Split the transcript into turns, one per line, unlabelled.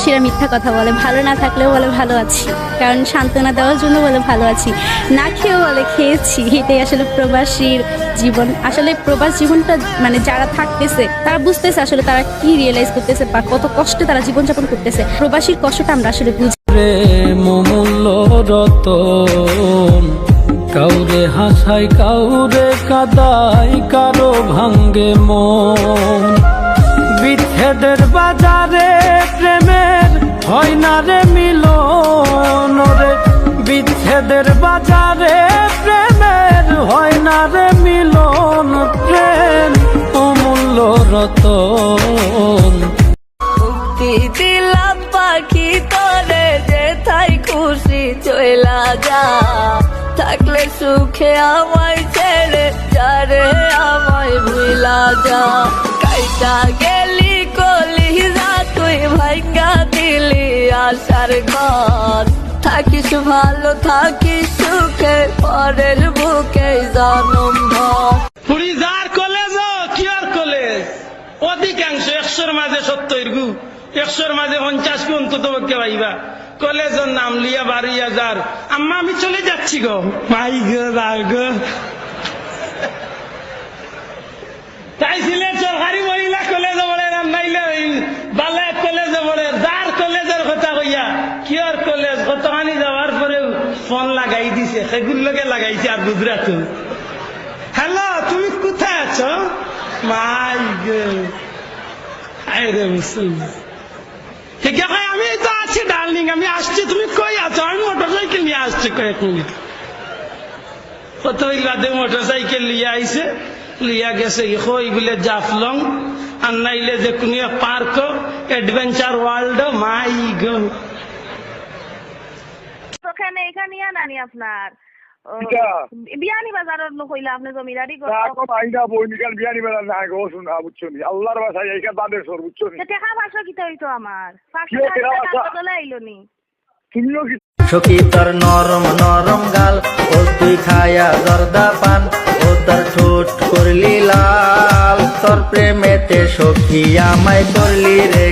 প্রবাসীরা মিথ্যা কথা বলে, ভালো না থাকলেও বলে ভালো আছি, কারণ সান্ত্বনা দেওয়ার জন্য বলে ভালো আছি, না খেয়েও বলে খেয়েছি। এটাই আসলে প্রবাসীর জীবন। আসলে প্রবাস জীবনটা মানে যারা থাকতেছে তারা বুঝতেছে আসলে তারা কি রিয়েলাইজ করতেছে বা কত কষ্টে তারা জীবনযাপন করতেছে। প্রবাসীর কষ্টটা আমরা আসলে বুঝি।
মূল্য রতন কাউরে হাসাই কাউরে কাদাই, কারো ভাঙ্গে মন। বিচ্ছেদের বাজারে প্রেমের হয় না রে মিলন রে, বিচ্ছেদের বাজারে প্রেমের হয় না রে মিলন। প্রেম অমূল্য রতন।
মুক্তি দিলাম পাখি তোরে, যেথায় খুশি চইলা যা, থাকলে সুখে আমায় ছেড়ে যারে আমায় ভুলা যা। কাইটা গেলি কলি যা তুই ভাঙ্গা দিলি আশার ঘর, থাকিস ভালো থাকিস সুখে পরের বুকে জনম ভর।
পুরিজার কলেজ কি আর কলেজ, অধিকাংশ 100-র মাঝে 70 গু, 100-র মাঝে 50 গু অন্তত পক্ষে পাইবা। কলেজের নাম লিয়া 12,000। আম্মা আমি চলে যাচ্ছি গো। মাই গো গো। তাই সিলেট সরকারি মহিলা কলেজে পড়ে, নাইলে বালায় কলেজে পড়ে। যার কলেজের কথা কইয়া কি আর কলেজ, কতখানি যাওয়ার পরেও ফোন লাগাই দিছে, সেগুলোকে লাগাইছে আর গুজরাট। হ্যালো, তুমি কোথায় আছো? মাই গো, আরে মুসলমান আমি তো আছি ডার্লিং, আমি আসছি। তুমি কই আছো? আমি মোটরসাইকেল নিয়ে আসছি কয়েক মিনিট। কত বাদে মোটরসাইকেল লিয়ে আইছে, লিয়া গেছে কই বলে জাফলং, আর নাইলে যে কোন পার্ক অ্যাডভেঞ্চার ওয়ার্ল্ড। মাই গো,
ওখানে এখানে নানি আপনার বিয়ানি বাজারের লোক হইলে আপনি জমিদারি
বিয়ানি বাজার না গো, শোনা বুঝছো নি, আল্লাহর বাসায় এইখান বাদের সর বুঝছো নি।
টাকা 500 কিতে হইতো আমার 500 টাকা চলে আইলো নি।
তুমিও কি
সখী তোর নরম নরম গাল, ও তুই খায়া জর্দা পান, ও তোর ঠোঁট করলি লাল, তোর প্রেমেতে সখী আমায় করলি রে